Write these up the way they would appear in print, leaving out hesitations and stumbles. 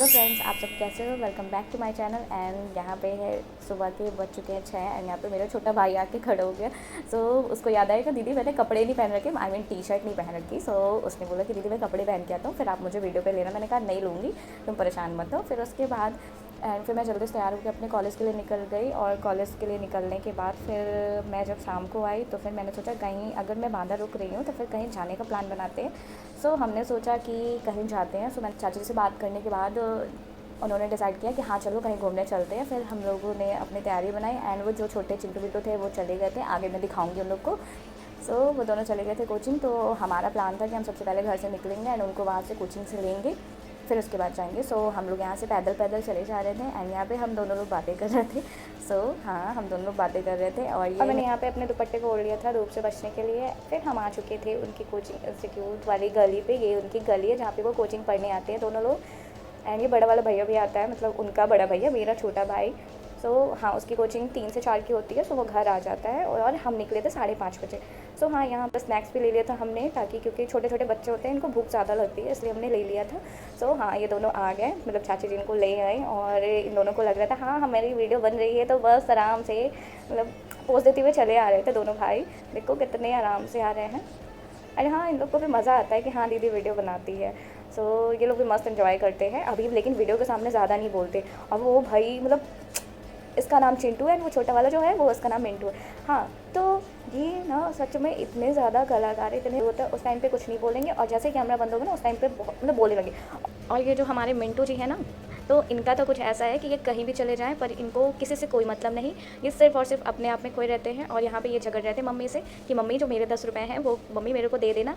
Hello friends, आप सब कैसे हो। Welcome back to my channel. And यहाँ पे है सुबह के बज चुके हैं 6 एंड यहाँ पे मेरा छोटा भाई आके खड़ा हो गया। सो उसको याद आएगा दीदी मैंने कपड़े नहीं पहन रखे, आई मीन टी शर्ट नहीं पहन रखी। सो उसने बोला कि दीदी मैं कपड़े पहन के आता हूँ, फिर आप मुझे वीडियो पे लेना। मैंने कहा नहीं लूँगी, तुम परेशान मत हो। फिर उसके बाद एंड फिर मैं जल्दी से तैयार होकर अपने कॉलेज के लिए निकल गई। और कॉलेज के लिए निकलने के बाद फिर मैं जब शाम को आई तो फिर मैंने सोचा कहीं अगर मैं बांदा रुक रही हूँ तो फिर कहीं जाने का प्लान बनाते हैं। सो हमने सोचा कि कहीं जाते हैं। सो मैंने चाची जी से बात करने के बाद उन्होंने डिसाइड किया कि हाँ चलो कहीं घूमने चलते हैं। फिर हम लोगों ने अपनी तैयारी बनाई एंड वो जो छोटे चिंटू बिट्टू थे वो चले गए थे, आगे मैं दिखाऊंगी उन लोग को। सो वो दोनों चले गए थे कोचिंग। तो हमारा प्लान था कि हम सबसे पहले घर से निकलेंगे एंड उनको वहाँ से कोचिंग से लेंगे, फिर उसके बाद जाएंगे। सो हम लोग यहाँ से पैदल पैदल चले जा रहे थे एंड यहाँ पे हम दोनों लोग बातें कर रहे थे। सो हाँ, हम दोनों लोग बातें कर रहे थे और मैंने यहाँ पे अपने दुपट्टे को ओढ़ लिया था धूप से बचने के लिए। फिर हम आ चुके थे उनकी कोचिंग इंस्टीट्यूट वाली गली पे। ये उनकी गली है जहाँ पे वो कोचिंग पढ़ने आते हैं दोनों लोग। एंड ये बड़ा वाला भैया भी आता है, मतलब उनका बड़ा भैया, मेरा छोटा भाई। सो हाँ, उसकी कोचिंग 3 से 4 की होती है। सो वो घर आ जाता है और हम निकले थे 5:30 बजे। सो हाँ, यहाँ पर स्नैक्स भी ले लिया था हमने, ताकि क्योंकि छोटे छोटे बच्चे होते हैं इनको भूख ज़्यादा लगती है, इसलिए हमने ले लिया था। सो हाँ, ये दोनों आ गए, मतलब चाची जी इनको ले आए और इन दोनों को लग रहा था हाँ हमारी वीडियो बन रही है, तो बस आराम से मतलब पोज देते हुए चले आ रहे थे दोनों भाई। देखो कितने आराम से आ रहे हैं। अरे हाँ, इन लोग को भी मज़ा आता है कि हाँ दीदी वीडियो बनाती है। सो ये लोग भी मस्त एंजॉय करते हैं अभी, लेकिन वीडियो के सामने ज़्यादा नहीं बोलते। अब वो भाई मतलब इसका नाम चिंटू है, वो छोटा वाला जो है वो उसका नाम मिंटू है। हाँ, तो ये ना सच में इतने ज़्यादा कलाकार इतने होता है, उस टाइम पे कुछ नहीं बोलेंगे और जैसे ही कैमरा बंद होगा ना उस टाइम पे बहुत मतलब बोलने लगे। और ये जो हमारे मिंटू जी है ना, तो इनका तो कुछ ऐसा है कि ये कहीं भी चले जाएं पर इनको किसी से कोई मतलब नहीं। ये सिर्फ और सिर्फ अपने आप में खोए रहते हैं। और यहाँ पे ये झगड़ रहे थे मम्मी से कि मम्मी जो मेरे 10 रुपये हैं वो मम्मी मेरे को दे देना।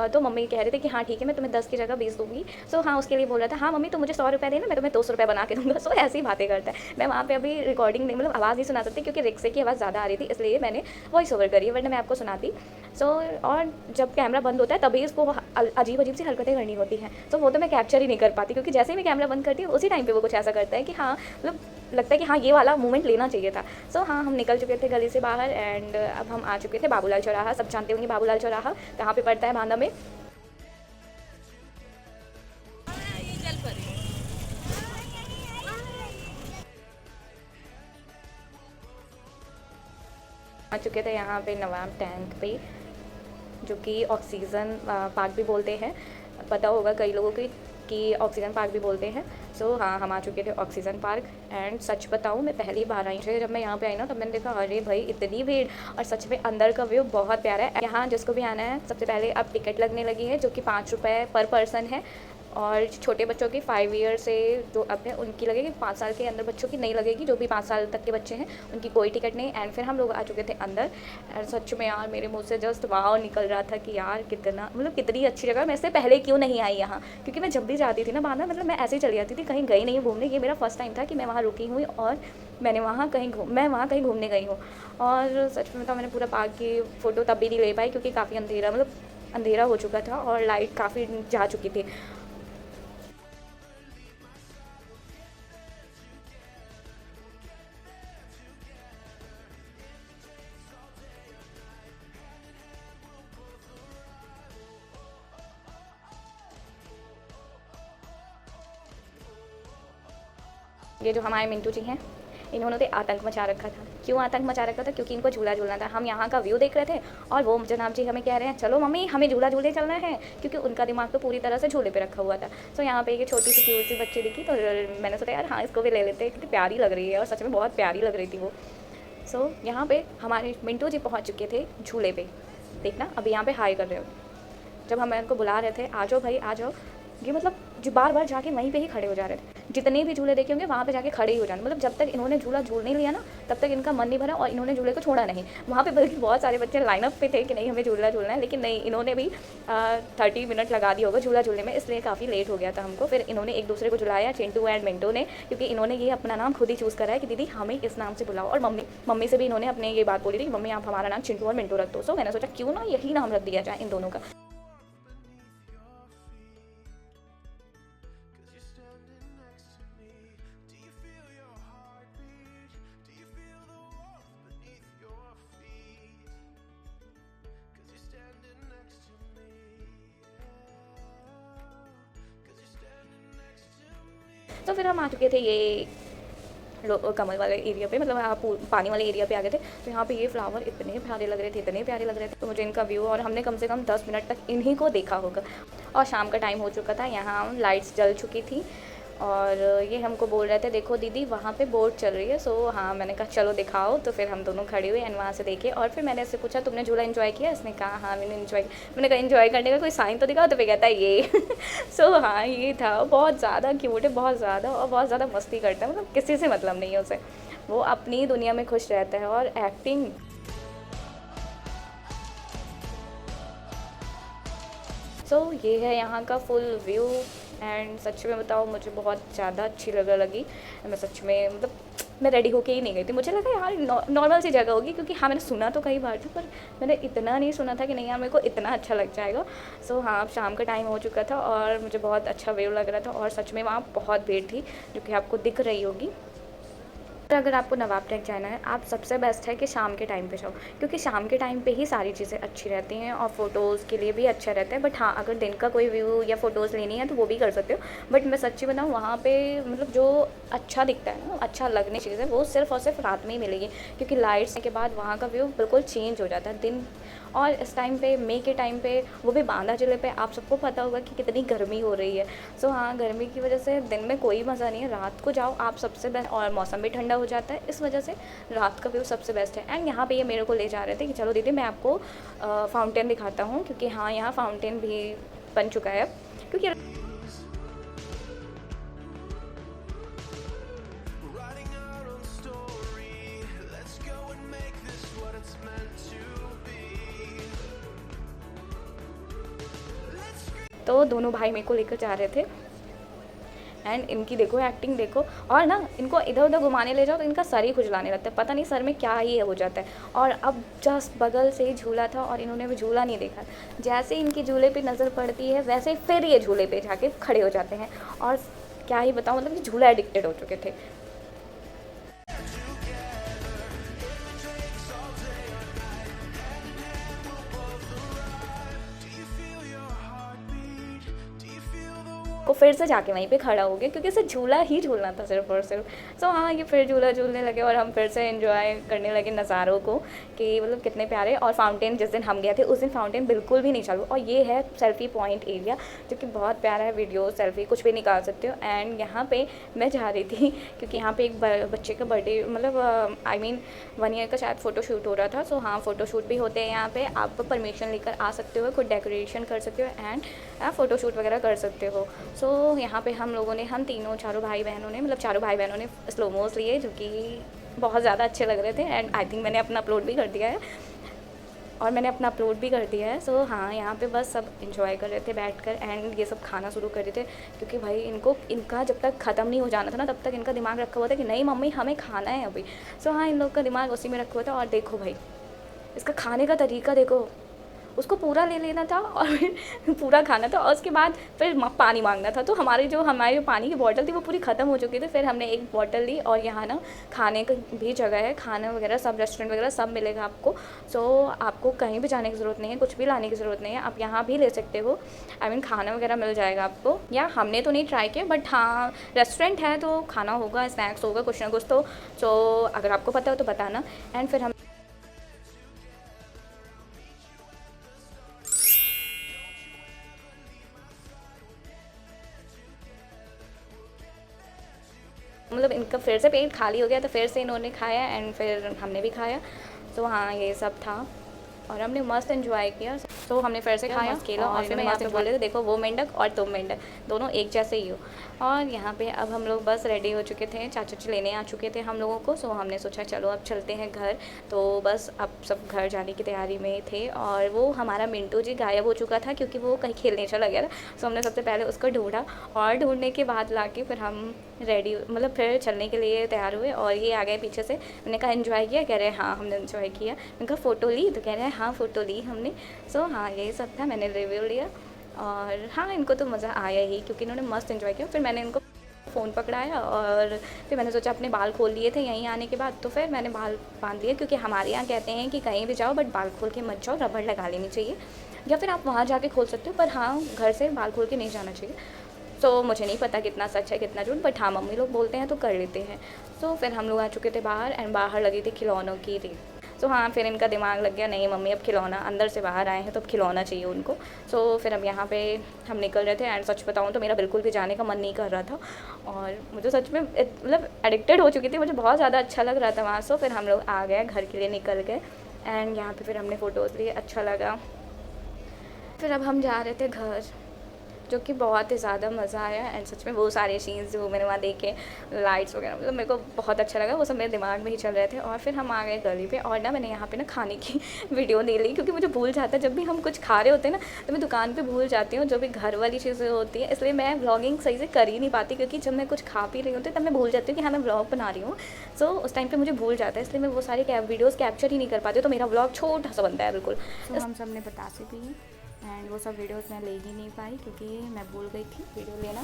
तो मम्मी कह रहे थे कि हाँ ठीक है, मैं तुम्हें 10 की जगह 20 दूंगी। सो हाँ, उसके लिए बोल रहा था हाँ मम्मी तुम मुझे 100 रुपये देना, मैं तुम्हें 200 रुपये बना के दूंगा। सो ऐसी बातें करता है। मैं वहाँ पे अभी रिकॉर्डिंग नहीं, मतलब आवाज़ नहीं सुना सकती क्योंकि रिक्शे की आवाज़ ज़्यादा आ रही थी, इसलिए मैंने वॉइस ओवर करी है, वरना मैं आपको सुनाती। सो और जब कैमरा बंद होता है तभी इसको अजीब अजीब सी हरकतें करनी होती हैं। तो वो तो मैं कैप्चर ही नहीं कर पाती, क्योंकि जैसे ही मैं कैमरा बंद करती हूँ उसी टाइम पे वो कुछ ऐसा करता है कि हाँ मतलब लगता है कि हाँ ये वाला मोमेंट लेना चाहिए था। सो हाँ, हम निकल चुके थे गली से बाहर एंड अब हम आ चुके थे बाबूलाल चौराहा। सब जानते होंगे बाबूलाल चौराहा कहाँ पे पड़ता है बांदा में। आ चुके थे यहाँ पे नवाब टैंक पे, जो कि ऑक्सीजन पार्क भी बोलते हैं। पता होगा कई लोगों की कि ऑक्सीजन पार्क भी बोलते हैं। सो हाँ, हम आ चुके थे ऑक्सीजन पार्क। एंड सच बताऊँ, मैं पहली बार आई थी, जब मैं यहाँ पे आई ना तब मैंने देखा अरे भाई इतनी भीड़। और सच में अंदर का व्यू बहुत प्यारा है। यहाँ जिसको भी आना है सबसे पहले अब टिकट लगने लगी है, जो कि 5 रुपये पर पर्सन है। और छोटे बच्चों की 5 ईयर से जो अब है उनकी लगेगी, 5 साल के अंदर बच्चों की नहीं लगेगी। जो भी 5 साल तक के बच्चे हैं उनकी कोई टिकट नहीं। एंड फिर हम लोग आ चुके थे अंदर। एंड सच में यार मेरे मुंह से जस्ट वाव निकल रहा था कि यार कितना मतलब कितनी अच्छी जगह। मैं इससे पहले क्यों नहीं आई यहाँ, क्योंकि मैं जब भी जाती थी ना बांदा, मतलब मैं ऐसे ही चली जाती थी, कहीं गई नहीं घूमने। ये मेरा फर्स्ट टाइम था कि मैं वहाँ रुकी हुई और मैं वहाँ कहीं घूमने गई हूँ। और सच में तो मैंने पूरा पार्क की फ़ोटो तब भी नहीं ले पाई क्योंकि काफ़ी अंधेरा, मतलब अंधेरा हो चुका था और लाइट काफ़ी जा चुकी थी। ये जो हमारे मिंटू जी हैं, इन्होंने तो आतंक मचा रखा था। क्यों आतंक मचा रखा था? क्योंकि इनको झूला झूलना था। हम यहाँ का व्यू देख रहे थे और वो जनाब जी हमें कह रहे हैं चलो मम्मी हमें झूला झूले चलना है, क्योंकि उनका दिमाग तो पूरी तरह से झूले पे रखा हुआ था। सो यहाँ पे ये छोटी सी क्यूट सी बच्ची दिखी तो मैंने सोचा यार हाँ इसको भी ले लेते हैं, कितनी प्यारी लग रही है। और सच में बहुत प्यारी लग रही थी वो। सो यहाँ पे हमारे मिंटू जी पहुँच चुके थे झूले पे। देखना अभी यहाँ पे हाई कर रहे हो। जब हम इनको बुला रहे थे आ जाओ भाई आ जाओ, ये मतलब जो बार बार जाके वहीं पे ही खड़े हो जा रहे थे। जितने भी झूले देखे होंगे वहाँ पे जाके खड़े ही हो जाना, मतलब जब तक इन्होंने झूला झूल नहीं लिया ना तब तक इनका मन नहीं भरा और इन्होंने झूले को छोड़ा नहीं। वहाँ पे बल्कि बहुत सारे बच्चे लाइनअप पे थे कि नहीं हमें झूला झूलना है, लेकिन नहीं, इन्होंने भी 30 मिनट लगा दिया होगा झूला झूलने में, इसलिए काफ़ी लेट हो गया था हमको। फिर इन्होंने एक दूसरे को झुलाया, चिंटू एंड मिंटू ने, क्योंकि इन्होंने ये अपना नाम खुद ही चूज़ करा है कि दीदी हमें इस नाम से बुलाओ। और मम्मी मम्मी से भी इन्होंने अपने ये बात बोली थी कि मम्मी आप हमारा नाम चिंटू और मिंटू रख दो। सो मैंने सोचा क्यों ना यही नाम रख दिया जाए इन दोनों का। तो फिर हम आ चुके थे ये कमल वाले एरिया पे, मतलब आप पानी वाले एरिया पे आ गए थे। तो यहाँ पे ये फ्लावर इतने प्यारे लग रहे थे, इतने प्यारे लग रहे थे, तो मुझे इनका व्यू, और हमने कम से कम 10 मिनट तक इन्हीं को देखा होगा। और शाम का टाइम हो चुका था, यहाँ लाइट्स जल चुकी थी और ये हमको बोल रहे थे देखो दीदी वहाँ पे बोट चल रही है। सो हाँ, मैंने कहा चलो दिखाओ। तो फिर हम दोनों खड़े हुए एंड वहाँ से देखे, और फिर मैंने इससे पूछा तुमने झूला एंजॉय किया? इसने कहा हाँ मैंने एंजॉय किया। मैंने कहा एंजॉय करने का कोई साइन तो दिखाओ, तो फिर कहता है ये सो हाँ, ये था। बहुत ज़्यादा क्यूट है, बहुत ज़्यादा, और बहुत ज़्यादा मस्ती करता है, मतलब किसी से मतलब नहीं है उसे, वो अपनी दुनिया में खुश रहता है। और एक्टिंग ये है यहाँ का फुल व्यू। एंड सच में बताओ मुझे बहुत ज़्यादा अच्छी लगी। मैं सच में मतलब मैं रेडी होके ही नहीं गई थी, मुझे लगा यार नॉर्मल सी जगह होगी, क्योंकि हाँ मैंने सुना तो कई बार था, पर मैंने इतना नहीं सुना था कि नहीं यार मेरे को इतना अच्छा लग जाएगा। हाँ, अब शाम का टाइम हो चुका था और मुझे बहुत अच्छा व्यू लग रहा था, और सच में वहाँ बहुत भीड़ थी जो कि आपको दिख रही होगी। तो अगर आपको नवाब टेक जाना है, आप सबसे बेस्ट है कि शाम के टाइम पे जाओ, क्योंकि शाम के टाइम पे ही सारी चीज़ें अच्छी रहती हैं और फ़ोटोज़ के लिए भी अच्छा रहता है। बट हाँ, अगर दिन का कोई व्यू या फ़ोटोज़ लेनी है तो वो भी कर सकते हो। बट मैं सच्ची बताऊँ, वहाँ पे मतलब जो अच्छा दिखता है ना, अच्छा लगने चीज़ है, वो सिर्फ और सिर्फ रात में ही मिलेगी, क्योंकि लाइट्स के बाद वहाँ का व्यू बिल्कुल चेंज हो जाता है। दिन और इस टाइम पे, मई के टाइम पे, वो भी बांदा ज़िले पे, आप सबको पता होगा कि कितनी गर्मी हो रही है। हाँ, गर्मी की वजह से दिन में कोई मज़ा नहीं है, रात को जाओ आप सबसे बेस्ट, और मौसम भी ठंडा हो जाता है, इस वजह से रात का व्यू सबसे बेस्ट है। एंड यहाँ पे ये मेरे को ले जा रहे थे कि चलो दीदी मैं आपको फाउंटेन दिखाता हूँ, क्योंकि हाँ यहाँ फाउंटेन भी बन चुका है, क्योंकि तो दोनों भाई मेरे को लेकर जा रहे थे। एंड इनकी देखो एक्टिंग देखो, और ना इनको इधर उधर घुमाने ले जाओ तो इनका सर ही खुजलाने लगता है, पता नहीं सर में क्या ही हो जाता है। और अब जस्ट बगल से ही झूला था और इन्होंने भी झूला नहीं देखा, जैसे इनकी झूले पे नज़र पड़ती है वैसे ही फिर ये झूले पे जाके खड़े हो जाते हैं। और क्या ही बताऊँ, मतलब कि झूला एडिक्टेड हो चुके थे। वो फिर से जाके वहीं पे खड़ा हो गया, क्योंकि इसे झूला ही झूलना था सिर्फ और सिर्फ। हाँ, ये फिर झूला झूलने लगे और हम फिर से एंजॉय करने लगे नज़ारों को, कि मतलब कितने प्यारे। और फाउंटेन जिस दिन हम गए थे उस दिन फाउंटेन बिल्कुल भी नहीं चालू, और ये है सेल्फ़ी पॉइंट एरिया जो कि बहुत प्यारा है, वीडियो सेल्फ़ी कुछ भी निकाल सकते हो। एंड यहाँ पर मैं जा रही थी क्योंकि यहाँ पर एक बच्चे का बर्थडे, मतलब आई मीन 1 ईयर का शायद फ़ोटो शूट हो रहा था। हाँ, फ़ोटो शूट भी होते हैं यहाँ पे, आप परमिशन लेकर आ सकते हो, खुद डेकोरेशन कर सकते हो एंड आप फ़ोटो शूट वगैरह कर सकते हो। यहाँ पे हम लोगों ने, हम चारों भाई बहनों ने, मतलब चारों भाई बहनों ने स्लो मोस लिए, जो कि बहुत ज़्यादा अच्छे लग रहे थे। एंड आई थिंक मैंने अपना अपलोड भी कर दिया है। हाँ, यहाँ पे बस सब इंजॉय कर रहे थे बैठकर, एंड ये सब खाना शुरू कर रहे थे, क्योंकि भाई इनका जब तक ख़त्म नहीं हो जाना था ना, तब तक इनका दिमाग रखा हुआ था कि नहीं मम्मी हमें खाना है अभी। हाँ, इन लोग का दिमाग उसी में रखा हुआ था। और देखो भाई, इसका खाने का तरीका देखो, उसको पूरा ले लेना था और फिर पूरा खाना था, और उसके बाद फिर पानी मांगना था। तो हमारी जो पानी की बॉटल थी वो पूरी ख़त्म हो चुकी थी। फिर हमने एक बॉटल ली, और यहाँ ना खाने की भी जगह है, खाना वगैरह सब, रेस्टोरेंट वगैरह सब मिलेगा आपको। आपको कहीं भी जाने की ज़रूरत नहीं है, कुछ भी लाने की ज़रूरत नहीं है, आप यहाँ भी ले सकते हो। आई मीन खाना वगैरह मिल जाएगा आपको। या हमने तो नहीं ट्राई किया, बट हाँ रेस्टोरेंट है तो खाना होगा, स्नैक्स होगा कुछ ना कुछ। तो अगर आपको पता हो तो बताना। एंड फिर हम मतलब इनका फिर से पेट खाली हो गया, तो फिर से इन्होंने खाया एंड फिर हमने भी खाया। हाँ, ये सब था और हमने मस्त एंजॉय किया। हमने फिर से खाया केला, और फिर मैं यहाँ पे बोले थे देखो वो मेंढक और तुम मेंढक दोनों एक जैसे ही हो। और यहाँ पे अब हम लोग बस रेडी हो चुके थे, चाचा लेने आ चुके थे हम लोगों को। हमने सोचा चलो अब चलते हैं घर। तो बस अब सब घर जाने की तैयारी में थे, और वो हमारा मिंटू जी गायब हो चुका था, क्योंकि वो कहीं खेलने चला गया था। हमने सबसे पहले उसको ढूंढा, और ढूंढने के बाद ला के फिर हम रेडी, मतलब फिर चलने के लिए तैयार हुए। और ये आ गए पीछे से। मैंने कहा एंजॉय किया? कह रहे हाँ हमने एंजॉय किया। मैंने कहा फ़ोटो ली? तो कह रहे हैं हाँ फ़ोटो ली हमने। हाँ, यही सब था, मैंने रिव्यू लिया। और हाँ, इनको तो मज़ा आया ही, क्योंकि इन्होंने मस्त एंजॉय किया। फिर मैंने इनको फ़ोन पकड़ाया, और फिर मैंने सोचा अपने बाल खोल लिए थे यहीं आने के बाद, तो फिर मैंने बाल बांध लिए, क्योंकि हमारे यहाँ कहते हैं कि कहीं भी जाओ बट बाल खोल के मत जाओ, रबड़ लगा लेनी चाहिए, या फिर आप वहाँ जाके खोल सकते हो, पर हाँ घर से बाल खोल के नहीं जाना चाहिए। सो मुझे नहीं पता कितना सच है कितना झूठ, बट हाँ मम्मी लोग बोलते हैं तो कर लेते हैं। सो फिर हम लोग आ चुके थे बाहर एंड बाहर लगी थी खिलौनों की रेल। सो हाँ फिर इनका दिमाग लग गया, नहीं मम्मी अब खिलौना, अंदर से बाहर आए हैं तो अब खिलौना चाहिए उनको। सो फिर अब यहाँ पे हम निकल रहे थे एंड सच बताऊँ तो मेरा बिल्कुल भी जाने का मन नहीं कर रहा था, और मुझे सच में मतलब एडिक्टेड हो चुकी थी, मुझे बहुत ज़्यादा अच्छा लग रहा था वहाँ। सो फिर हम लोग आ गए घर के लिए, निकल गए एंड यहाँ पे फिर हमने फ़ोटोज़ लिए, अच्छा लगा। फिर अब हम जा रहे थे घर, जो कि बहुत ही ज़्यादा मज़ा आया एंड सच में वो सारे सीन्स जो मैंने वहाँ देखे, लाइट्स वगैरह, मतलब मेरे को बहुत अच्छा लगा, वो सब मेरे दिमाग में ही चल रहे थे। और फिर हम आ गए गली पे, और ना मैंने यहाँ पे ना खाने की वीडियो नहीं ली, क्योंकि मुझे भूल जाता है जब भी हम कुछ खा रहे होते हैं ना, तो मैं दुकान पे भूल जाती हूँ जो भी घर वाली चीज़ें होती हैं, इसलिए मैं व्लॉगिंग सही से कर ही नहीं पाती, क्योंकि जब मैं कुछ खा पी रही होती तब मैं भूल जाती हूँ कि हाँ मैं व्लॉग बना रही हूँ। सो उस टाइम पर मुझे भूल जाता है, इसलिए मैं वो सारी वीडियोज़ कैप्चर ही नहीं कर पाती, तो मेरा व्लॉग छोटा सा बनता है बिल्कुल। तो हम सब ने बतासे पी एंड वो सब वीडियोस मैं ले ही नहीं पाई, क्योंकि मैं भूल गई थी वीडियो लेना,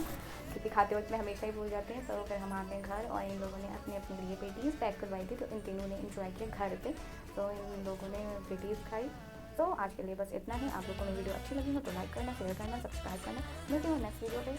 क्योंकि खाते वक्त में हमेशा ही भूल जाते हैं। तो फिर हम आ गए घर, और इन लोगों ने अपने अपने लिए पेटीज़ पैक करवाई थी, तो इन तीनों ने इंजॉय किया घर पे। तो इन लोगों ने पेटीज़ खाई। तो आज के लिए बस इतना ही। आप लोगों को मेरी वीडियो अच्छी लगी हो तो लाइक करना, शेयर करना, सब्सक्राइब करना। मिलती हूँ नेक्स्ट वीडियो पे।